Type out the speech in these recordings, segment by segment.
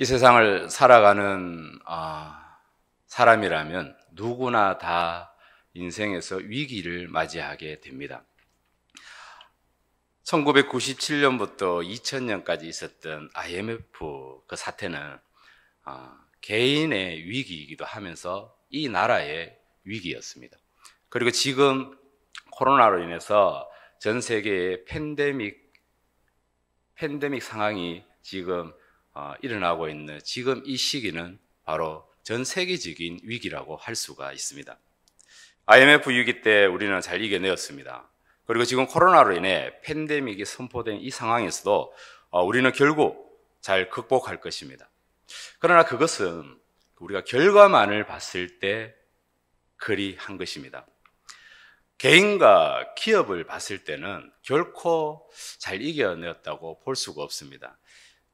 이 세상을 살아가는 사람이라면 누구나 다 인생에서 위기를 맞이하게 됩니다. 1997년부터 2000년까지 있었던 IMF 그 사태는 개인의 위기이기도 하면서 이 나라의 위기였습니다. 그리고 지금 코로나로 인해서 전 세계의 팬데믹 상황이 지금 일어나고 있는 지금 이 시기는 바로 전 세계적인 위기라고 할 수가 있습니다. IMF 위기 때 우리는 잘 이겨내었습니다. 그리고 지금 코로나로 인해 팬데믹이 선포된 이 상황에서도 우리는 결국 잘 극복할 것입니다. 그러나 그것은 우리가 결과만을 봤을 때 그리 한 것입니다. 개인과 기업을 봤을 때는 결코 잘 이겨내었다고 볼 수가 없습니다.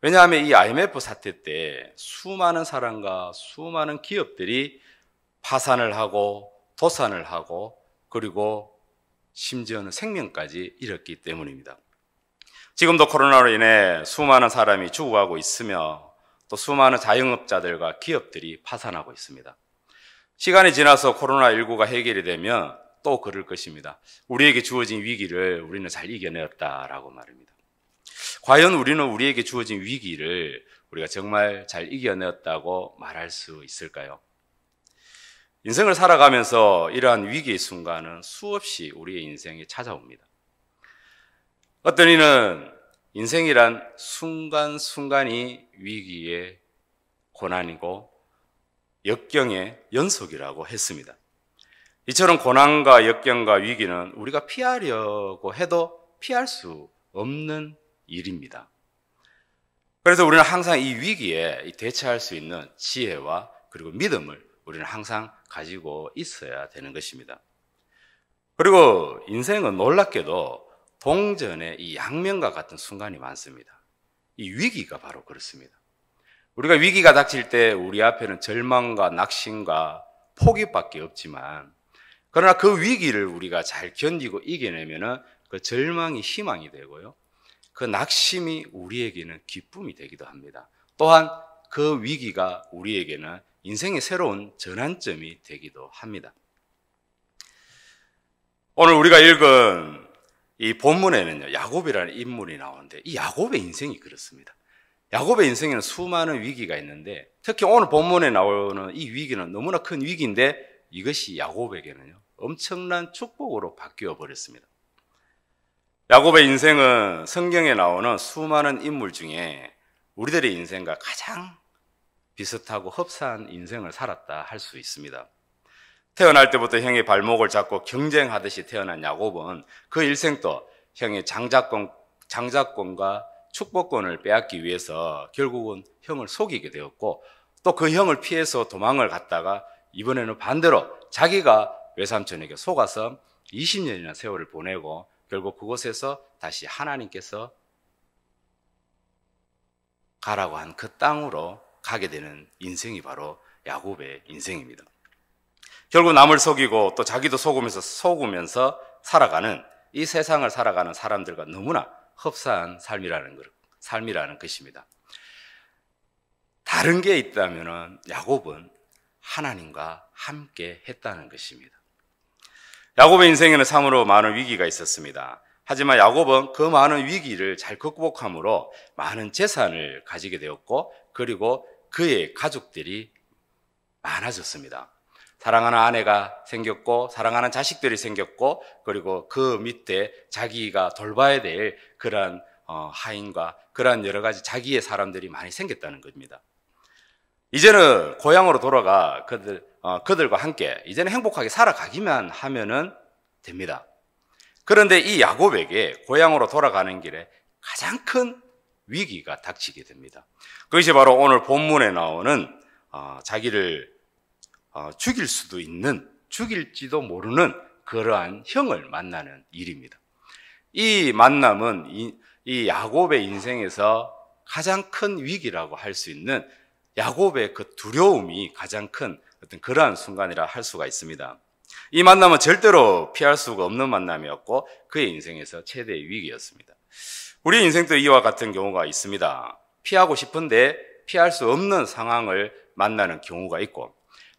왜냐하면 이 IMF 사태 때 수많은 사람과 수많은 기업들이 파산을 하고 도산을 하고 그리고 심지어는 생명까지 잃었기 때문입니다. 지금도 코로나로 인해 수많은 사람이 죽어가고 있으며 또 수많은 자영업자들과 기업들이 파산하고 있습니다. 시간이 지나서 코로나19가 해결이 되면 또 그럴 것입니다. 우리에게 주어진 위기를 우리는 잘 이겨내었다라고 말합니다. 과연 우리는 우리에게 주어진 위기를 우리가 정말 잘 이겨내었다고 말할 수 있을까요? 인생을 살아가면서 이러한 위기의 순간은 수없이 우리의 인생에 찾아옵니다. 어떤 이는 인생이란 순간순간이 위기의 고난이고 역경의 연속이라고 했습니다. 이처럼 고난과 역경과 위기는 우리가 피하려고 해도 피할 수 없는 일입니다. 그래서 우리는 항상 이 위기에 대처할 수 있는 지혜와 그리고 믿음을 우리는 항상 가지고 있어야 되는 것입니다. 그리고 인생은 놀랍게도 동전의 이 양면과 같은 순간이 많습니다. 이 위기가 바로 그렇습니다. 우리가 위기가 닥칠 때 우리 앞에는 절망과 낙심과 포기밖에 없지만 그러나 그 위기를 우리가 잘 견디고 이겨내면은 그 절망이 희망이 되고요. 그 낙심이 우리에게는 기쁨이 되기도 합니다. 또한 그 위기가 우리에게는 인생의 새로운 전환점이 되기도 합니다. 오늘 우리가 읽은 이 본문에는요, 야곱이라는 인물이 나오는데 이 야곱의 인생이 그렇습니다. 야곱의 인생에는 수많은 위기가 있는데 특히 오늘 본문에 나오는 이 위기는 너무나 큰 위기인데 이것이 야곱에게는요, 엄청난 축복으로 바뀌어 버렸습니다. 야곱의 인생은 성경에 나오는 수많은 인물 중에 우리들의 인생과 가장 비슷하고 흡사한 인생을 살았다 할 수 있습니다. 태어날 때부터 형의 발목을 잡고 경쟁하듯이 태어난 야곱은 그 일생도 형의 장자권과 축복권을 빼앗기 위해서 결국은 형을 속이게 되었고 또 그 형을 피해서 도망을 갔다가 이번에는 반대로 자기가 외삼촌에게 속아서 20년이나 세월을 보내고 결국 그곳에서 다시 하나님께서 가라고 한 그 땅으로 가게 되는 인생이 바로 야곱의 인생입니다. 결국 남을 속이고 또 자기도 속으면서 살아가는 이 세상을 살아가는 사람들과 너무나 흡사한 삶이라는 것입니다. 다른 게 있다면 야곱은 하나님과 함께 했다는 것입니다. 야곱의 인생에는 참으로 많은 위기가 있었습니다. 하지만 야곱은 그 많은 위기를 잘 극복함으로 많은 재산을 가지게 되었고 그리고 그의 가족들이 많아졌습니다. 사랑하는 아내가 생겼고 사랑하는 자식들이 생겼고 그리고 그 밑에 자기가 돌봐야 될 그러한 하인과 그러한 여러 가지 자기의 사람들이 많이 생겼다는 겁니다. 이제는 고향으로 돌아가 그들과 함께 이제는 행복하게 살아가기만 하면은 됩니다. 그런데 이 야곱에게 고향으로 돌아가는 길에 가장 큰 위기가 닥치게 됩니다. 그것이 바로 오늘 본문에 나오는 자기를 죽일 수도 있는, 죽일지도 모르는 그러한 형을 만나는 일입니다. 이 만남은 이 야곱의 인생에서 가장 큰 위기라고 할 수 있는 야곱의 그 두려움이 가장 큰 어떤 그러한 순간이라 할 수가 있습니다. 이 만남은 절대로 피할 수가 없는 만남이었고 그의 인생에서 최대의 위기였습니다. 우리 인생도 이와 같은 경우가 있습니다. 피하고 싶은데 피할 수 없는 상황을 만나는 경우가 있고,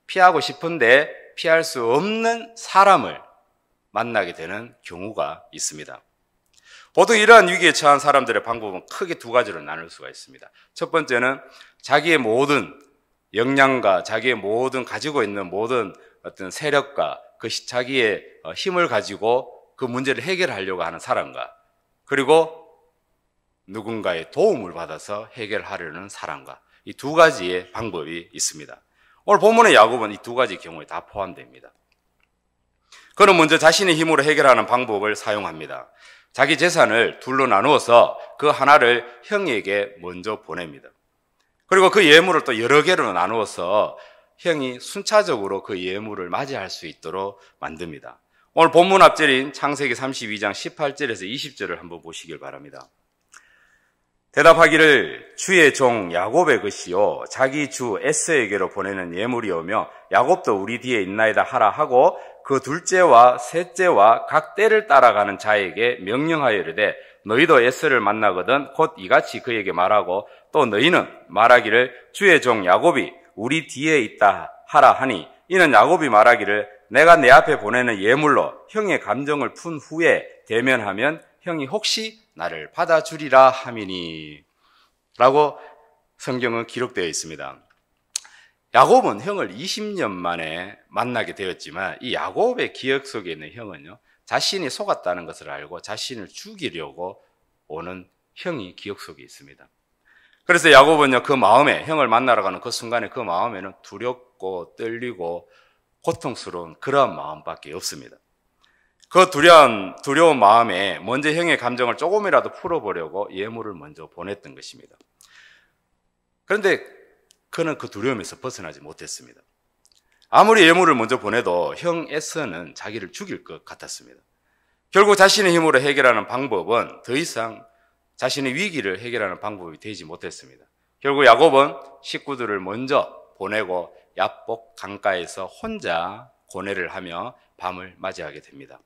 피하고 싶은데 피할 수 없는 사람을 만나게 되는 경우가 있습니다. 보통 이러한 위기에 처한 사람들의 방법은 크게 두 가지로 나눌 수가 있습니다. 첫 번째는 자기의 모든 역량과 자기의 모든 가지고 있는 모든 어떤 세력과 그 자기의 힘을 가지고 그 문제를 해결하려고 하는 사람과, 그리고 누군가의 도움을 받아서 해결하려는 사람과, 이 두 가지의 방법이 있습니다. 오늘 본문의 야곱은 이 두 가지 경우에 다 포함됩니다. 그는 먼저 자신의 힘으로 해결하는 방법을 사용합니다. 자기 재산을 둘로 나누어서 그 하나를 형에게 먼저 보냅니다. 그리고 그 예물을 또 여러 개로 나누어서 형이 순차적으로 그 예물을 맞이할 수 있도록 만듭니다. 오늘 본문 앞절인 창세기 32장 18절에서 20절을 한번 보시길 바랍니다. 대답하기를 주의 종 야곱의 것이요 자기 주 에서에게로 보내는 예물이오며 야곱도 우리 뒤에 있나이다 하라 하고 그 둘째와 셋째와 각 때를 따라가는 자에게 명령하여 이르되 너희도 에서를 만나거든 곧 이같이 그에게 말하고 또 너희는 말하기를 주의 종 야곱이 우리 뒤에 있다 하라 하니 이는 야곱이 말하기를 내가 내 앞에 보내는 예물로 형의 감정을 푼 후에 대면하면 형이 혹시 나를 받아주리라 함이니 라고 성경은 기록되어 있습니다. 야곱은 형을 20년 만에 만나게 되었지만 이 야곱의 기억 속에 있는 형은요, 자신이 속았다는 것을 알고 자신을 죽이려고 오는 형이 기억 속에 있습니다. 그래서 야곱은요, 그 마음에, 형을 만나러 가는 그 순간에 그 마음에는 두렵고 떨리고 고통스러운 그러한 마음밖에 없습니다. 그 두려운 마음에 먼저 형의 감정을 조금이라도 풀어보려고 예물을 먼저 보냈던 것입니다. 그런데 그는 그 두려움에서 벗어나지 못했습니다. 아무리 예물을 먼저 보내도 형 에서는 자기를 죽일 것 같았습니다. 결국 자신의 힘으로 해결하는 방법은 더 이상 자신의 위기를 해결하는 방법이 되지 못했습니다. 결국 야곱은 식구들을 먼저 보내고 야복 강가에서 혼자 고뇌를 하며 밤을 맞이하게 됩니다.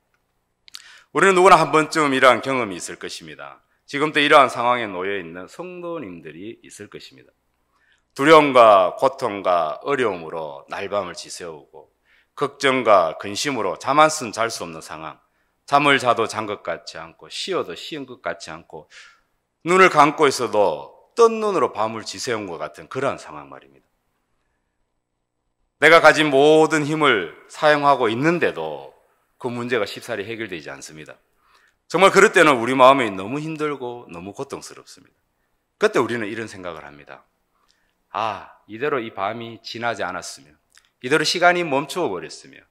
우리는 누구나 한 번쯤 이러한 경험이 있을 것입니다. 지금도 이러한 상황에 놓여 있는 성도님들이 있을 것입니다. 두려움과 고통과 어려움으로 날밤을 지새우고 걱정과 근심으로 잠 한숨 잘 수 없는 상황, 잠을 자도 잔 것 같지 않고 쉬어도 쉬은 것 같지 않고 눈을 감고 있어도 뜬 눈으로 밤을 지새운 것 같은 그러한 상황 말입니다. 내가 가진 모든 힘을 사용하고 있는데도 그 문제가 쉽사리 해결되지 않습니다. 정말 그럴 때는 우리 마음이 너무 힘들고 너무 고통스럽습니다. 그때 우리는 이런 생각을 합니다. 이대로 이 밤이 지나지 않았으면, 이대로 시간이 멈추어 버렸으면,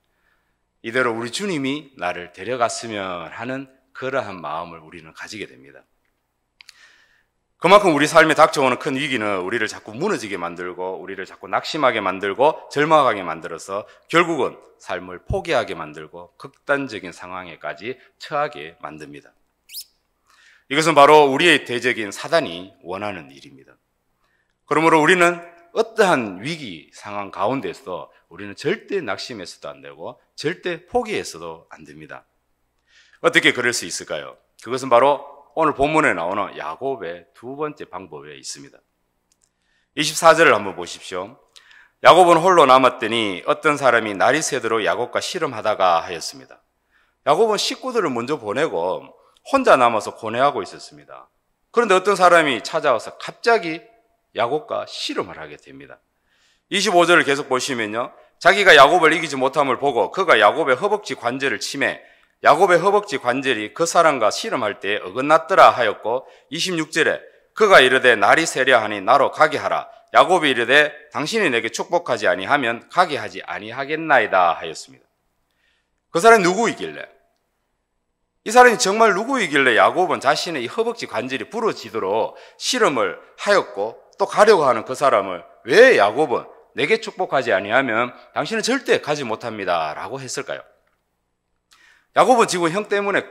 이대로 우리 주님이 나를 데려갔으면 하는 그러한 마음을 우리는 가지게 됩니다. 그만큼 우리 삶에 닥쳐오는 큰 위기는 우리를 자꾸 무너지게 만들고 우리를 자꾸 낙심하게 만들고 절망하게 만들어서 결국은 삶을 포기하게 만들고 극단적인 상황에까지 처하게 만듭니다. 이것은 바로 우리의 대적인 사단이 원하는 일입니다. 그러므로 우리는 어떠한 위기 상황 가운데서 우리는 절대 낙심해서도 안 되고 절대 포기해서도 안 됩니다. 어떻게 그럴 수 있을까요? 그것은 바로 오늘 본문에 나오는 야곱의 두 번째 방법에 있습니다. 24절을 한번 보십시오. 야곱은 홀로 남았더니 어떤 사람이 날이 새도록 야곱과 씨름하다가 하였습니다. 야곱은 식구들을 먼저 보내고 혼자 남아서 고뇌하고 있었습니다. 그런데 어떤 사람이 찾아와서 갑자기 야곱과 씨름을 하게 됩니다. 25절을 계속 보시면요, 자기가 야곱을 이기지 못함을 보고 그가 야곱의 허벅지 관절을 치매 야곱의 허벅지 관절이 그 사람과 씨름할 때 어긋났더라 하였고, 26절에 그가 이르되 날이 새려 하니 나로 가게 하라. 야곱이 이르되 당신이 내게 축복하지 아니하면 가게 하지 아니하겠나이다 하였습니다. 그 사람이 누구이길래, 이 사람이 정말 누구이길래 야곱은 자신의 이 허벅지 관절이 부러지도록 씨름을 하였고 또 가려고 하는 그 사람을 왜 야곱은 내게 축복하지 아니하면 당신은 절대 가지 못합니다 라고 했을까요? 야곱은 지금 형 때문에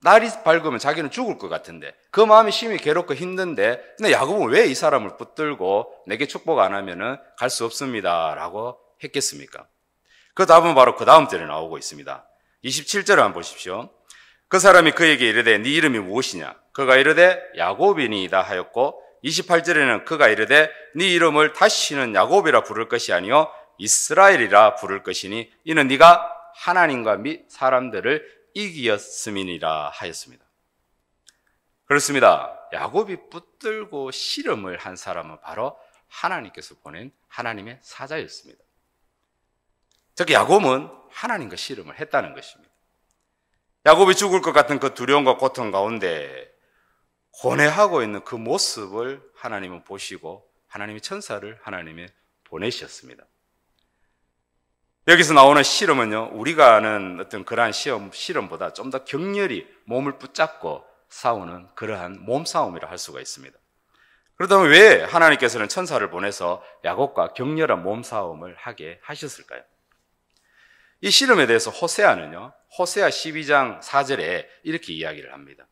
날이 밝으면 자기는 죽을 것 같은데 그 마음이 심히 괴롭고 힘든데, 근데 야곱은 왜 이 사람을 붙들고 내게 축복 안 하면은 갈 수 없습니다 라고 했겠습니까? 그 답은 바로 그 다음 절에 나오고 있습니다. 27절을 한번 보십시오. 그 사람이 그에게 이르되 네 이름이 무엇이냐? 그가 이르되 야곱이니이다 하였고, 28절에는 그가 이르되 네 이름을 다시는 야곱이라 부를 것이 아니요 이스라엘이라 부를 것이니 이는 네가 하나님과 및 사람들을 이기었음이니라 하였습니다. 그렇습니다. 야곱이 붙들고 씨름을 한 사람은 바로 하나님께서 보낸 하나님의 사자였습니다. 즉 야곱은 하나님과 씨름을 했다는 것입니다. 야곱이 죽을 것 같은 그 두려움과 고통 가운데 고뇌하고 있는 그 모습을 하나님은 보시고 하나님의 천사를 하나님이 보내셨습니다. 여기서 나오는 씨름은요, 우리가 아는 어떤 그러한 씨름보다 좀 더 격렬히 몸을 붙잡고 싸우는 그러한 몸싸움이라 할 수가 있습니다. 그렇다면 왜 하나님께서는 천사를 보내서 야곱과 격렬한 몸싸움을 하게 하셨을까요? 이 씨름에 대해서 호세아는요, 호세아 12장 4절에 이렇게 이야기를 합니다.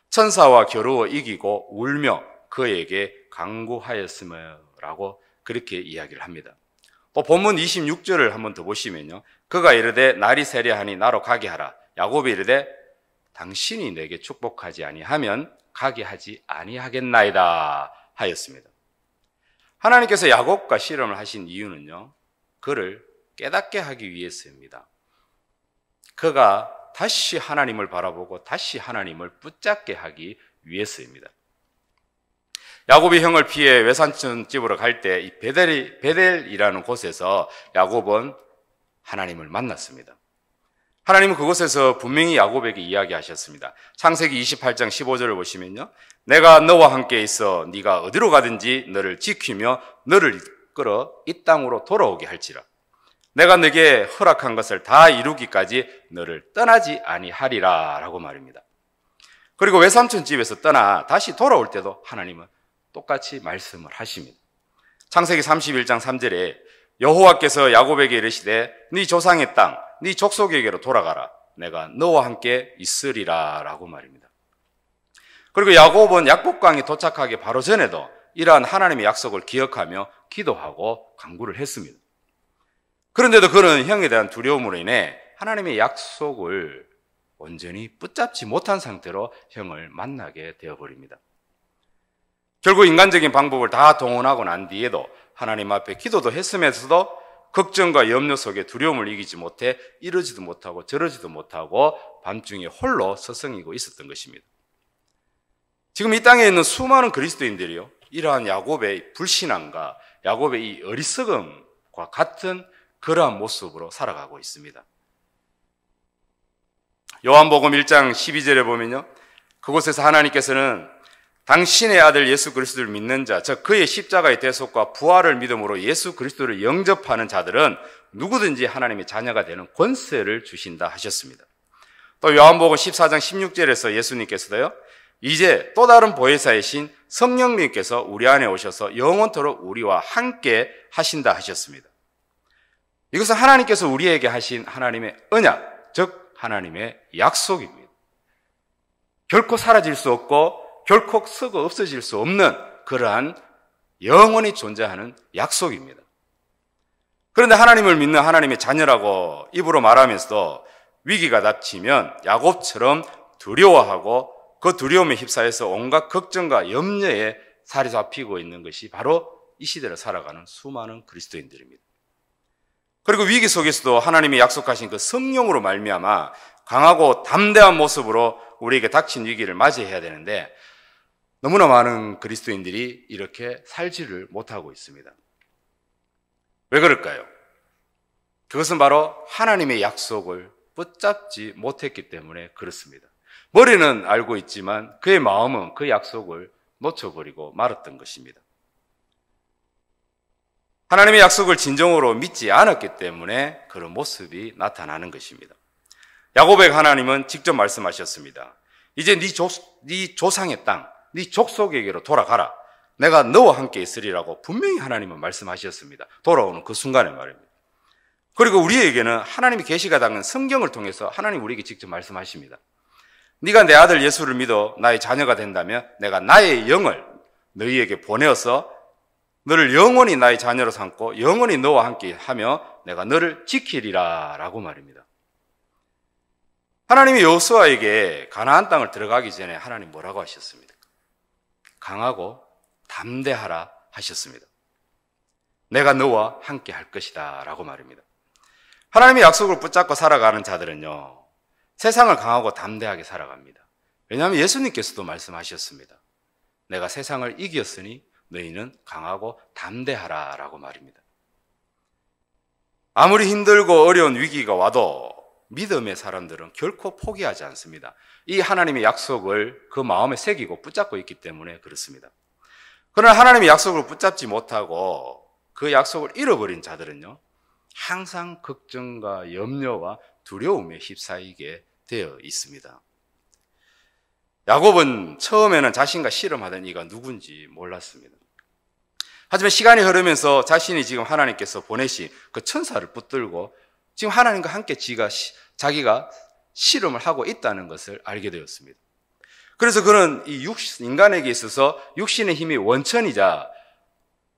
천사와 겨루어 이기고 울며 그에게 강구하였으며라고 그렇게 이야기를 합니다. 또 본문 26절을 한번 더 보시면요, 그가 이르되 날이 세려하니 나로 가게 하라. 야곱이 이르되 당신이 내게 축복하지 아니하면 가게 하지 아니하겠나이다 하였습니다. 하나님께서 야곱과 씨름을 하신 이유는요, 그를 깨닫게 하기 위해서입니다. 그가 다시 하나님을 바라보고 다시 하나님을 붙잡게 하기 위해서입니다. 야곱이 형을 피해 외삼촌 집으로 갈 때 이 베델이라는 곳에서 야곱은 하나님을 만났습니다. 하나님은 그곳에서 분명히 야곱에게 이야기하셨습니다. 창세기 28장 15절을 보시면요, 내가 너와 함께 있어 네가 어디로 가든지 너를 지키며 너를 이끌어 이 땅으로 돌아오게 할지라. 내가 네게 허락한 것을 다 이루기까지 너를 떠나지 아니하리라 라고 말입니다. 그리고 외삼촌 집에서 떠나 다시 돌아올 때도 하나님은 똑같이 말씀을 하십니다. 창세기 31장 3절에 여호와께서 야곱에게 이르시되 네 조상의 땅, 네 족속에게로 돌아가라. 내가 너와 함께 있으리라 라고 말입니다. 그리고 야곱은 약복강에 도착하기 바로 전에도 이러한 하나님의 약속을 기억하며 기도하고 간구를 했습니다. 그런데도 그는 형에 대한 두려움으로 인해 하나님의 약속을 온전히 붙잡지 못한 상태로 형을 만나게 되어버립니다. 결국 인간적인 방법을 다 동원하고 난 뒤에도 하나님 앞에 기도도 했으면서도 걱정과 염려 속에 두려움을 이기지 못해 이러지도 못하고 저러지도 못하고 밤중에 홀로 서성이고 있었던 것입니다. 지금 이 땅에 있는 수많은 그리스도인들이요, 이러한 야곱의 불신앙과 야곱의 이 어리석음과 같은 그러한 모습으로 살아가고 있습니다. 요한복음 1장 12절에 보면요, 그곳에서 하나님께서는 당신의 아들 예수 그리스도를 믿는 자, 즉 그의 십자가의 대속과 부활을 믿음으로 예수 그리스도를 영접하는 자들은 누구든지 하나님의 자녀가 되는 권세를 주신다 하셨습니다. 또 요한복음 14장 16절에서 예수님께서도요, 이제 또 다른 보혜사이신 성령님께서 우리 안에 오셔서 영원토록 우리와 함께 하신다 하셨습니다. 이것은 하나님께서 우리에게 하신 하나님의 언약, 즉 하나님의 약속입니다. 결코 사라질 수 없고 결코 썩어 없어질 수 없는 그러한 영원히 존재하는 약속입니다. 그런데 하나님을 믿는 하나님의 자녀라고 입으로 말하면서도 위기가 닥치면 야곱처럼 두려워하고 그 두려움에 휩싸여서 온갖 걱정과 염려에 사로잡히고 있는 것이 바로 이 시대를 살아가는 수많은 그리스도인들입니다. 그리고 위기 속에서도 하나님이 약속하신 그 성령으로 말미암아 강하고 담대한 모습으로 우리에게 닥친 위기를 맞이해야 되는데 너무나 많은 그리스도인들이 이렇게 살지를 못하고 있습니다. 왜 그럴까요? 그것은 바로 하나님의 약속을 붙잡지 못했기 때문에 그렇습니다. 머리는 알고 있지만 그의 마음은 그 약속을 놓쳐버리고 말았던 것입니다. 하나님의 약속을 진정으로 믿지 않았기 때문에 그런 모습이 나타나는 것입니다. 야곱에게 하나님은 직접 말씀하셨습니다. 이제 네 조상의 땅, 네 족속에게로 돌아가라. 내가 너와 함께 있으리라고 분명히 하나님은 말씀하셨습니다. 돌아오는 그 순간에 말입니다. 그리고 우리에게는 하나님이 계시가 닦는 성경을 통해서 하나님 우리에게 직접 말씀하십니다. 네가 내 아들 예수를 믿어 나의 자녀가 된다면 내가 나의 영을 너희에게 보내어서 너를 영원히 나의 자녀로 삼고 영원히 너와 함께 하며 내가 너를 지키리라 라고 말입니다. 하나님이 여호수아에게 가나안 땅을 들어가기 전에 하나님 뭐라고 하셨습니까? 강하고 담대하라 하셨습니다. 내가 너와 함께 할 것이다 라고 말입니다. 하나님의 약속을 붙잡고 살아가는 자들은요, 세상을 강하고 담대하게 살아갑니다. 왜냐하면 예수님께서도 말씀하셨습니다. 내가 세상을 이겼으니 너희는 강하고 담대하라 라고 말입니다. 아무리 힘들고 어려운 위기가 와도 믿음의 사람들은 결코 포기하지 않습니다. 이 하나님의 약속을 그 마음에 새기고 붙잡고 있기 때문에 그렇습니다. 그러나 하나님의 약속을 붙잡지 못하고 그 약속을 잃어버린 자들은요, 항상 걱정과 염려와 두려움에 휩싸이게 되어 있습니다. 야곱은 처음에는 자신과 씨름하던 이가 누군지 몰랐습니다. 하지만 시간이 흐르면서 자신이 지금 하나님께서 보내신 그 천사를 붙들고 지금 하나님과 함께 자기가 씨름을 하고 있다는 것을 알게 되었습니다. 그래서 그는 이 인간에게 있어서 육신의 힘이 원천이자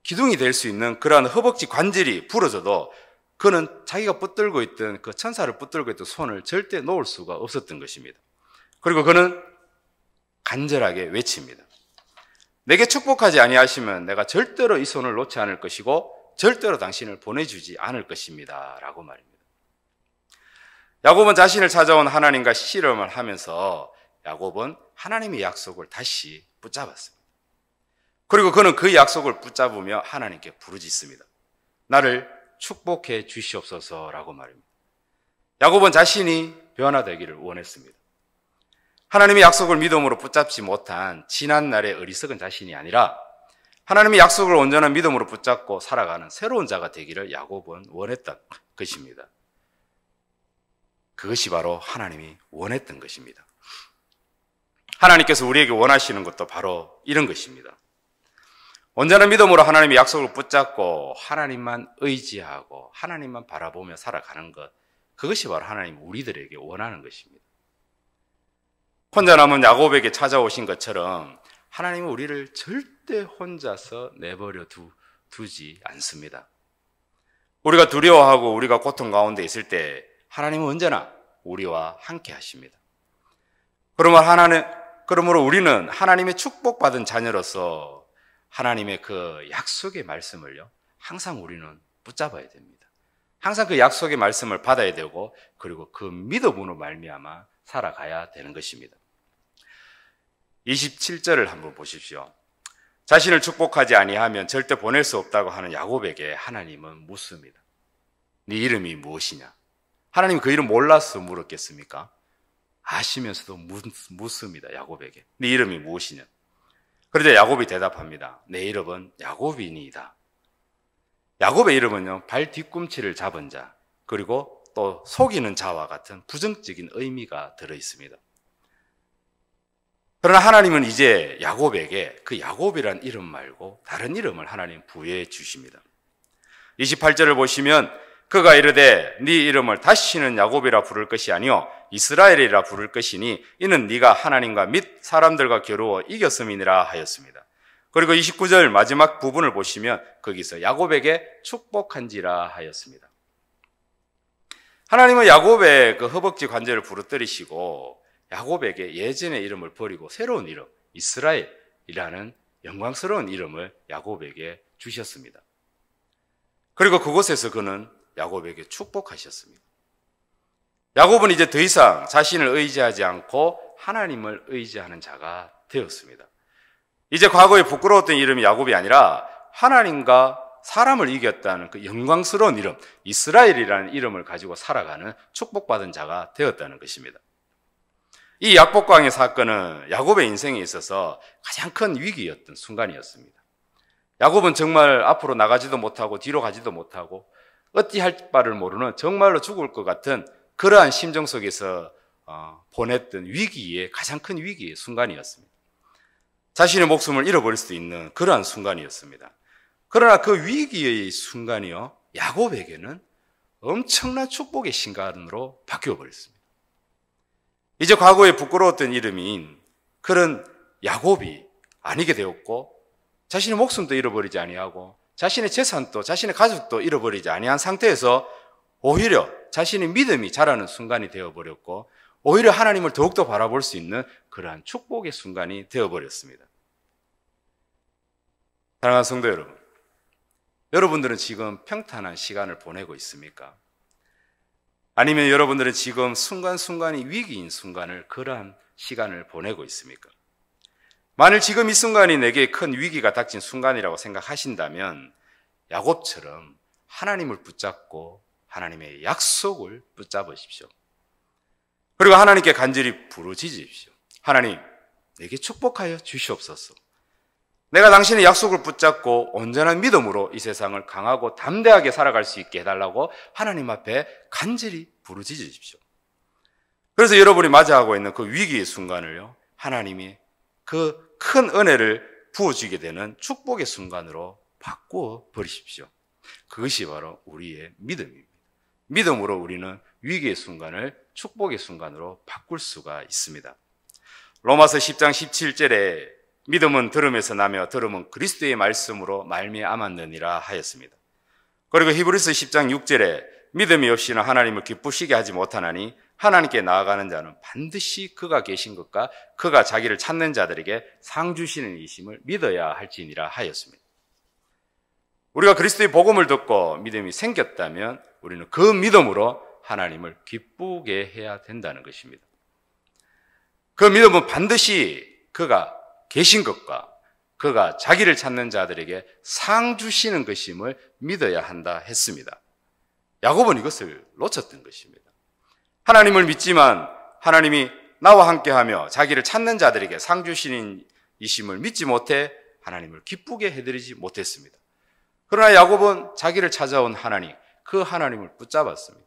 기둥이 될 수 있는 그러한 허벅지 관절이 부러져도 그는 자기가 붙들고 있던 그 천사를 붙들고 있던 손을 절대 놓을 수가 없었던 것입니다. 그리고 그는 간절하게 외칩니다. 내게 축복하지 아니하시면 내가 절대로 이 손을 놓지 않을 것이고 절대로 당신을 보내주지 않을 것입니다 라고 말입니다. 야곱은 자신을 찾아온 하나님과 씨름을 하면서 야곱은 하나님의 약속을 다시 붙잡았습니다. 그리고 그는 그 약속을 붙잡으며 하나님께 부르짖습니다. 나를 축복해 주시옵소서라고 말입니다. 야곱은 자신이 변화되기를 원했습니다. 하나님의 약속을 믿음으로 붙잡지 못한 지난날의 어리석은 자신이 아니라 하나님의 약속을 온전한 믿음으로 붙잡고 살아가는 새로운 자가 되기를 야곱은 원했던 것입니다. 그것이 바로 하나님이 원했던 것입니다. 하나님께서 우리에게 원하시는 것도 바로 이런 것입니다. 온전한 믿음으로 하나님의 약속을 붙잡고 하나님만 의지하고 하나님만 바라보며 살아가는 것, 그것이 바로 하나님 우리들에게 원하는 것입니다. 혼자 남은 야곱에게 찾아오신 것처럼 하나님은 우리를 절대 혼자서 내버려 두지 않습니다. 우리가 두려워하고 우리가 고통 가운데 있을 때 하나님은 언제나 우리와 함께 하십니다. 그러므로 우리는 하나님의 축복받은 자녀로서 하나님의 그 약속의 말씀을요, 항상 우리는 붙잡아야 됩니다. 항상 그 약속의 말씀을 받아야 되고, 그리고 그 믿음으로 말미암아 살아가야 되는 것입니다. 27절을 한번 보십시오. 자신을 축복하지 아니하면 절대 보낼 수 없다고 하는 야곱에게 하나님은 묻습니다. 네 이름이 무엇이냐? 하나님 그 이름 몰라서 물었겠습니까? 아시면서도 묻습니다. 야곱에게. 네 이름이 무엇이냐? 그러자 야곱이 대답합니다. 내 이름은 야곱이니이다. 야곱의 이름은요, 발 뒤꿈치를 잡은 자, 그리고 또 속이는 자와 같은 부정적인 의미가 들어있습니다. 그러나 하나님은 이제 야곱에게 그 야곱이란 이름 말고 다른 이름을 하나님 부여해 주십니다. 28절을 보시면 그가 이르되 네 이름을 다시는 야곱이라 부를 것이 아니요 이스라엘이라 부를 것이니 이는 네가 하나님과 및 사람들과 겨루어 이겼음이니라 하였습니다. 그리고 29절 마지막 부분을 보시면 거기서 야곱에게 축복한지라 하였습니다. 하나님은 야곱의 그 허벅지 관절을 부러뜨리시고 야곱에게 예전의 이름을 버리고 새로운 이름, 이스라엘이라는 영광스러운 이름을 야곱에게 주셨습니다. 그리고 그곳에서 그는 야곱에게 축복하셨습니다. 야곱은 이제 더 이상 자신을 의지하지 않고 하나님을 의지하는 자가 되었습니다. 이제 과거에 부끄러웠던 이름이 야곱이 아니라 하나님과 사람을 이겼다는 그 영광스러운 이름, 이스라엘이라는 이름을 가지고 살아가는 축복받은 자가 되었다는 것입니다. 이 약복강의 사건은 야곱의 인생에 있어서 가장 큰 위기였던 순간이었습니다. 야곱은 정말 앞으로 나가지도 못하고 뒤로 가지도 못하고 어찌할 바를 모르는 정말로 죽을 것 같은 그러한 심정 속에서 보냈던 위기의 가장 큰 위기의 순간이었습니다. 자신의 목숨을 잃어버릴 수도 있는 그러한 순간이었습니다. 그러나 그 위기의 순간이요, 야곱에게는 엄청난 축복의 순간으로 바뀌어버렸습니다. 이제 과거에 부끄러웠던 이름인 그런 야곱이 아니게 되었고 자신의 목숨도 잃어버리지 아니하고 자신의 재산도 자신의 가족도 잃어버리지 아니한 상태에서 오히려 자신의 믿음이 자라는 순간이 되어버렸고 오히려 하나님을 더욱더 바라볼 수 있는 그러한 축복의 순간이 되어버렸습니다. 사랑하는 성도 여러분, 여러분들은 지금 평탄한 시간을 보내고 있습니까? 아니면 여러분들은 지금 순간순간이 위기인 순간을 그러한 시간을 보내고 있습니까? 만일 지금 이 순간이 내게 큰 위기가 닥친 순간이라고 생각하신다면 야곱처럼 하나님을 붙잡고 하나님의 약속을 붙잡으십시오. 그리고 하나님께 간절히 부르짖으십시오. 하나님, 내게 축복하여 주시옵소서. 내가 당신의 약속을 붙잡고 온전한 믿음으로 이 세상을 강하고 담대하게 살아갈 수 있게 해달라고 하나님 앞에 간절히 부르짖으십시오. 그래서 여러분이 맞이하고 있는 그 위기의 순간을요, 하나님이 그 큰 은혜를 부어주게 되는 축복의 순간으로 바꾸어 버리십시오. 그것이 바로 우리의 믿음입니다. 믿음으로 우리는 위기의 순간을 축복의 순간으로 바꿀 수가 있습니다. 로마서 10장 17절에 믿음은 들음에서 나며 들음은 그리스도의 말씀으로 말미암았느니라 하였습니다. 그리고 히브리서 10장 6절에 믿음이 없이는 하나님을 기쁘시게 하지 못하나니 하나님께 나아가는 자는 반드시 그가 계신 것과 그가 자기를 찾는 자들에게 상 주시는 이심을 믿어야 할지니라 하였습니다. 우리가 그리스도의 복음을 듣고 믿음이 생겼다면 우리는 그 믿음으로 하나님을 기쁘게 해야 된다는 것입니다. 그 믿음은 반드시 그가 계신 것과 그가 자기를 찾는 자들에게 상 주시는 것임을 믿어야 한다 했습니다. 야곱은 이것을 놓쳤던 것입니다. 하나님을 믿지만 하나님이 나와 함께하며 자기를 찾는 자들에게 상 주시는 이심을 믿지 못해 하나님을 기쁘게 해드리지 못했습니다. 그러나 야곱은 자기를 찾아온 하나님, 그 하나님을 붙잡았습니다.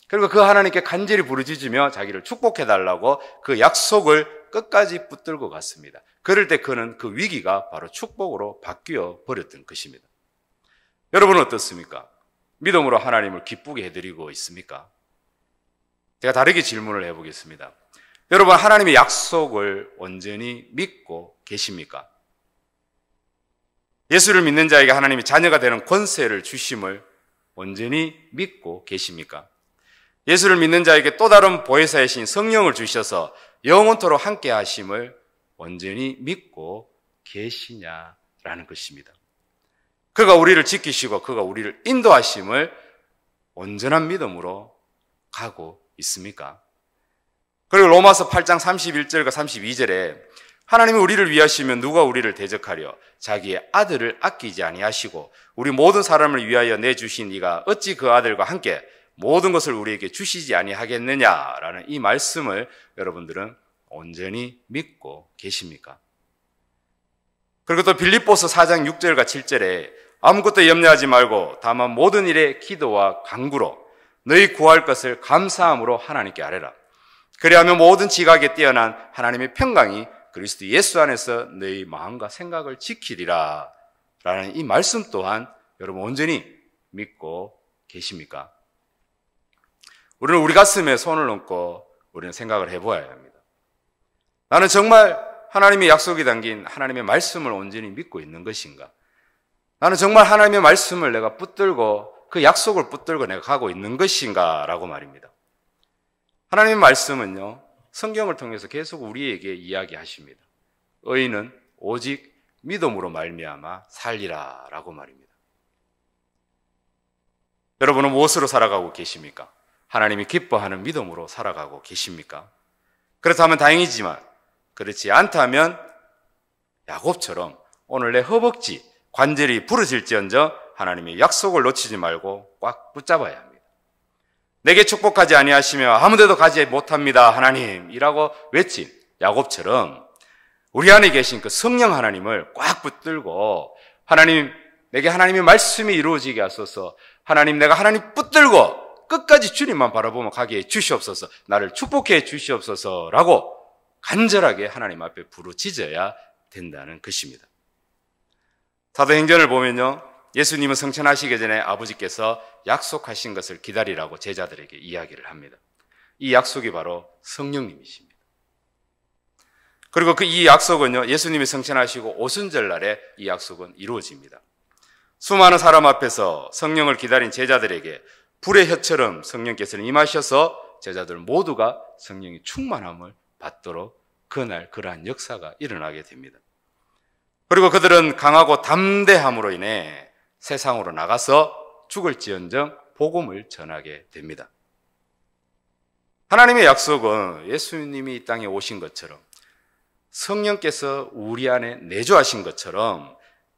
그리고 그 하나님께 간절히 부르짖으며 자기를 축복해달라고 그 약속을 끝까지 붙들고 갔습니다. 그럴 때 그는 그 위기가 바로 축복으로 바뀌어 버렸던 것입니다. 여러분은 어떻습니까? 믿음으로 하나님을 기쁘게 해드리고 있습니까? 제가 다르게 질문을 해보겠습니다. 여러분, 하나님의 약속을 온전히 믿고 계십니까? 예수를 믿는 자에게 하나님이 자녀가 되는 권세를 주심을 온전히 믿고 계십니까? 예수를 믿는 자에게 또 다른 보혜사이신 성령을 주셔서 영원토록 함께 하심을 온전히 믿고 계시냐라는 것입니다. 그가 우리를 지키시고 그가 우리를 인도하심을 온전한 믿음으로 가고 있습니까? 그리고 로마서 8장 31절과 32절에 하나님이 우리를 위하시면 누가 우리를 대적하려 자기의 아들을 아끼지 아니하시고 우리 모든 사람을 위하여 내주신 이가 어찌 그 아들과 함께 모든 것을 우리에게 주시지 아니하겠느냐라는 이 말씀을 여러분들은 온전히 믿고 계십니까? 그리고 또 빌립보서 4장 6절과 7절에 아무것도 염려하지 말고 다만 모든 일에 기도와 간구로 너희 구할 것을 감사함으로 하나님께 아뢰라. 그리하면 모든 지각에 뛰어난 하나님의 평강이 그리스도 예수 안에서 너희 마음과 생각을 지키리라 라는 이 말씀 또한 여러분 온전히 믿고 계십니까? 우리는 우리 가슴에 손을 얹고 우리는 생각을 해보아야 합니다. 나는 정말 하나님의 약속이 담긴 하나님의 말씀을 온전히 믿고 있는 것인가? 나는 정말 하나님의 말씀을 내가 붙들고 그 약속을 붙들고 내가 가고 있는 것인가? 라고 말입니다. 하나님의 말씀은요, 성경을 통해서 계속 우리에게 이야기하십니다. 의인은 오직 믿음으로 말미암아 살리라 라고 말입니다. 여러분은 무엇으로 살아가고 계십니까? 하나님이 기뻐하는 믿음으로 살아가고 계십니까? 그렇다면 다행이지만 그렇지 않다면 야곱처럼 오늘 내 허벅지 관절이 부러질지언정 하나님의 약속을 놓치지 말고 꽉 붙잡아야 합니다. 내게 축복하지 아니하시며 아무데도 가지 못합니다 하나님이라고 외친 야곱처럼 우리 안에 계신 그 성령 하나님을 꽉 붙들고 하나님, 내게 하나님의 말씀이 이루어지게 하소서. 하나님, 내가 하나님 붙들고 끝까지 주님만 바라보며 가게 해 주시옵소서. 나를 축복해 주시옵소서라고 간절하게 하나님 앞에 부르짖어야 된다는 것입니다. 사도행전을 보면요, 예수님은 성천하시기 전에 아버지께서 약속하신 것을 기다리라고 제자들에게 이야기를 합니다. 이 약속이 바로 성령님이십니다. 그리고 이 약속은요, 예수님이 성천하시고 오순절날에 이 약속은 이루어집니다. 수많은 사람 앞에서 성령을 기다린 제자들에게 불의 혀처럼 성령께서는 임하셔서 제자들 모두가 성령의 충만함을 받도록 그날 그러한 역사가 일어나게 됩니다. 그리고 그들은 강하고 담대함으로 인해 세상으로 나가서 죽을지언정 복음을 전하게 됩니다. 하나님의 약속은 예수님이 이 땅에 오신 것처럼 성령께서 우리 안에 내주하신 것처럼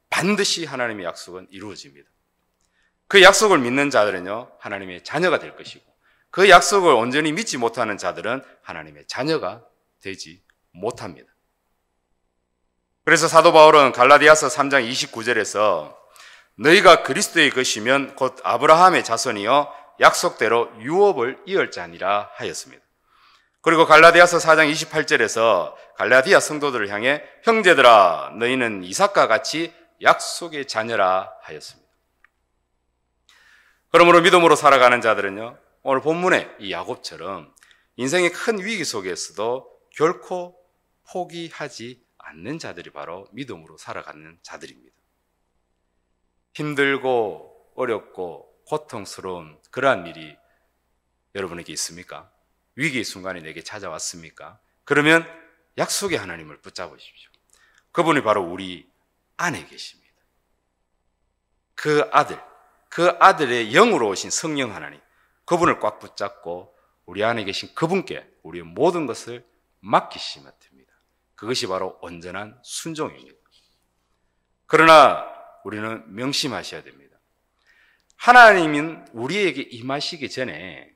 반드시 하나님의 약속은 이루어집니다. 그 약속을 믿는 자들은요, 하나님의 자녀가 될 것이고, 그 약속을 온전히 믿지 못하는 자들은 하나님의 자녀가 되지 못합니다. 그래서 사도 바울은 갈라디아서 3장 29절에서 너희가 그리스도의 것이면 곧 아브라함의 자손이여 약속대로 유업을 이을 자니라 하였습니다. 그리고 갈라디아서 4장 28절에서 갈라디아 성도들을 향해 형제들아 너희는 이삭과 같이 약속의 자녀라 하였습니다. 그러므로 믿음으로 살아가는 자들은요, 오늘 본문의 이 야곱처럼 인생의 큰 위기 속에서도 결코 포기하지 않는 자들이 바로 믿음으로 살아가는 자들입니다. 힘들고 어렵고 고통스러운 그러한 일이 여러분에게 있습니까? 위기의 순간이 내게 찾아왔습니까? 그러면 약속의 하나님을 붙잡으십시오. 그분이 바로 우리 안에 계십니다. 그 아들의 영으로 오신 성령 하나님, 그분을 꽉 붙잡고 우리 안에 계신 그분께 우리의 모든 것을 맡기시면 됩니다. 그것이 바로 온전한 순종입니다. 그러나 우리는 명심하셔야 됩니다. 하나님은 우리에게 임하시기 전에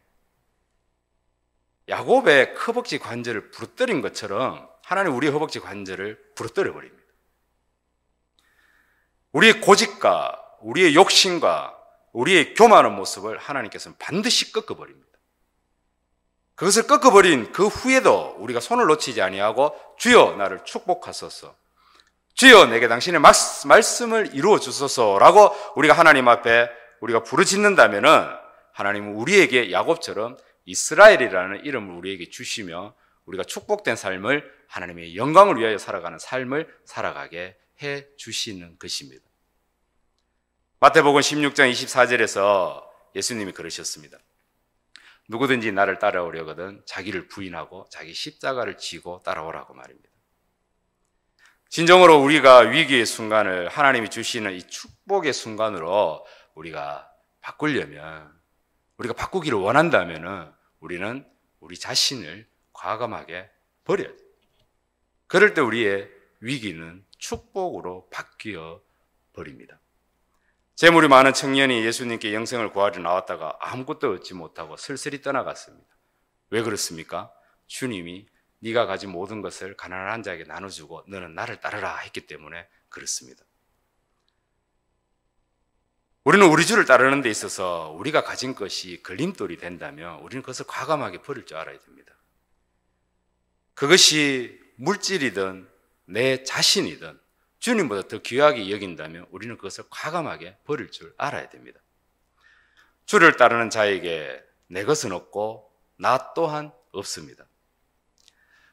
야곱의 허벅지 관절을 부러뜨린 것처럼 하나님 우리의 허벅지 관절을 부러뜨려 버립니다. 우리의 고집과 우리의 욕심과 우리의 교만한 모습을 하나님께서는 반드시 꺾어버립니다. 그것을 꺾어버린 그 후에도 우리가 손을 놓치지 아니하고 주여 나를 축복하소서, 주여 내게 당신의 말씀을 이루어 주소서라고 우리가 하나님 앞에 우리가 부르짖는다면은 하나님은 우리에게 야곱처럼 이스라엘이라는 이름을 우리에게 주시며 우리가 축복된 삶을 하나님의 영광을 위하여 살아가는 삶을 살아가게 해 주시는 것입니다. 마태복음 16장 24절에서 예수님이 그러셨습니다. 누구든지 나를 따라오려거든 자기를 부인하고 자기 십자가를 지고 따라오라고 말입니다. 진정으로 우리가 위기의 순간을 하나님이 주시는 이 축복의 순간으로 우리가 바꾸려면, 우리가 바꾸기를 원한다면 우리는 우리 자신을 과감하게 버려야 돼요. 그럴 때 우리의 위기는 축복으로 바뀌어 버립니다. 재물이 많은 청년이 예수님께 영생을 구하러 나왔다가 아무것도 얻지 못하고 슬슬이 떠나갔습니다. 왜 그렇습니까? 주님이 네가 가진 모든 것을 가난한 자에게 나눠주고 너는 나를 따르라 했기 때문에 그렇습니다. 우리는 우리 주를 따르는 데 있어서 우리가 가진 것이 걸림돌이 된다면 우리는 그것을 과감하게 버릴 줄 알아야 됩니다. 그것이 물질이든 내 자신이든 주님보다 더 귀하게 여긴다면 우리는 그것을 과감하게 버릴 줄 알아야 됩니다. 주를 따르는 자에게 내 것은 없고 나 또한 없습니다.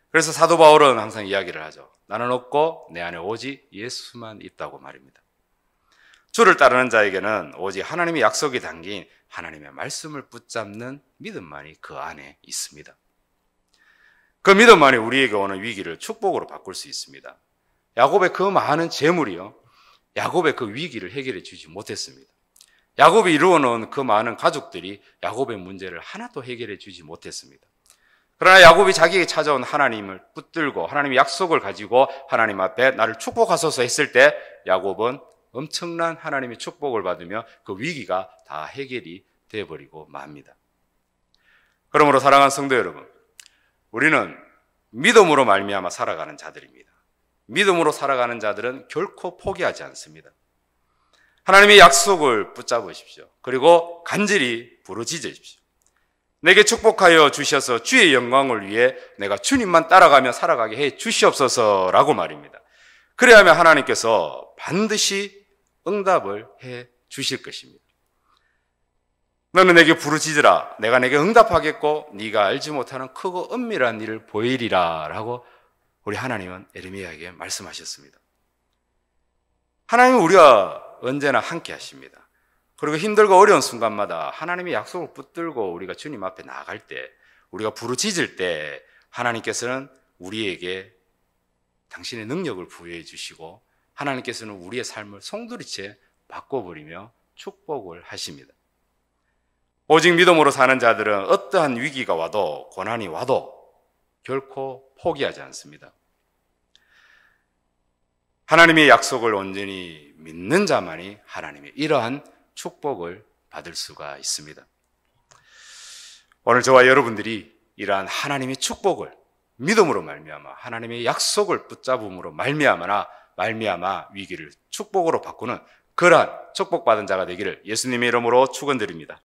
그래서 사도 바울은 항상 이야기를 하죠. 나는 없고 내 안에 오직 예수만 있다고 말입니다. 주를 따르는 자에게는 오직 하나님의 약속이 담긴 하나님의 말씀을 붙잡는 믿음만이 그 안에 있습니다. 그 믿음만이 우리에게 오는 위기를 축복으로 바꿀 수 있습니다. 야곱의 그 많은 재물이요, 야곱의 그 위기를 해결해 주지 못했습니다. 야곱이 이루어놓은 그 많은 가족들이 야곱의 문제를 하나도 해결해 주지 못했습니다. 그러나 야곱이 자기에게 찾아온 하나님을 붙들고 하나님의 약속을 가지고 하나님 앞에 나를 축복하소서 했을 때 야곱은 엄청난 하나님의 축복을 받으며 그 위기가 다 해결이 되어버리고 맙니다. 그러므로 사랑하는 성도 여러분, 우리는 믿음으로 말미암아 살아가는 자들입니다. 믿음으로 살아가는 자들은 결코 포기하지 않습니다. 하나님의 약속을 붙잡으십시오. 그리고 간절히 부르짖으십시오. 내게 축복하여 주셔서 주의 영광을 위해 내가 주님만 따라가며 살아가게 해 주시옵소서라고 말입니다. 그래야만 하나님께서 반드시 응답을 해 주실 것입니다. 너는 내게 부르짖으라. 내가 내게 응답하겠고 네가 알지 못하는 크고 은밀한 일을 보이리라 라고 우리 하나님은 에레미야에게 말씀하셨습니다. 하나님은 우리와 언제나 함께 하십니다. 그리고 힘들고 어려운 순간마다 하나님의 약속을 붙들고 우리가 주님 앞에 나아갈 때, 우리가 부르짖을 때 하나님께서는 우리에게 당신의 능력을 부여해 주시고 하나님께서는 우리의 삶을 송두리째 바꿔버리며 축복을 하십니다. 오직 믿음으로 사는 자들은 어떠한 위기가 와도 고난이 와도 결코 포기하지 않습니다. 하나님의 약속을 온전히 믿는 자만이 하나님의 이러한 축복을 받을 수가 있습니다. 오늘 저와 여러분들이 이러한 하나님의 축복을 믿음으로 말미암아 하나님의 약속을 붙잡음으로 말미암아 위기를 축복으로 바꾸는 그러한 축복받은 자가 되기를 예수님의 이름으로 축원드립니다.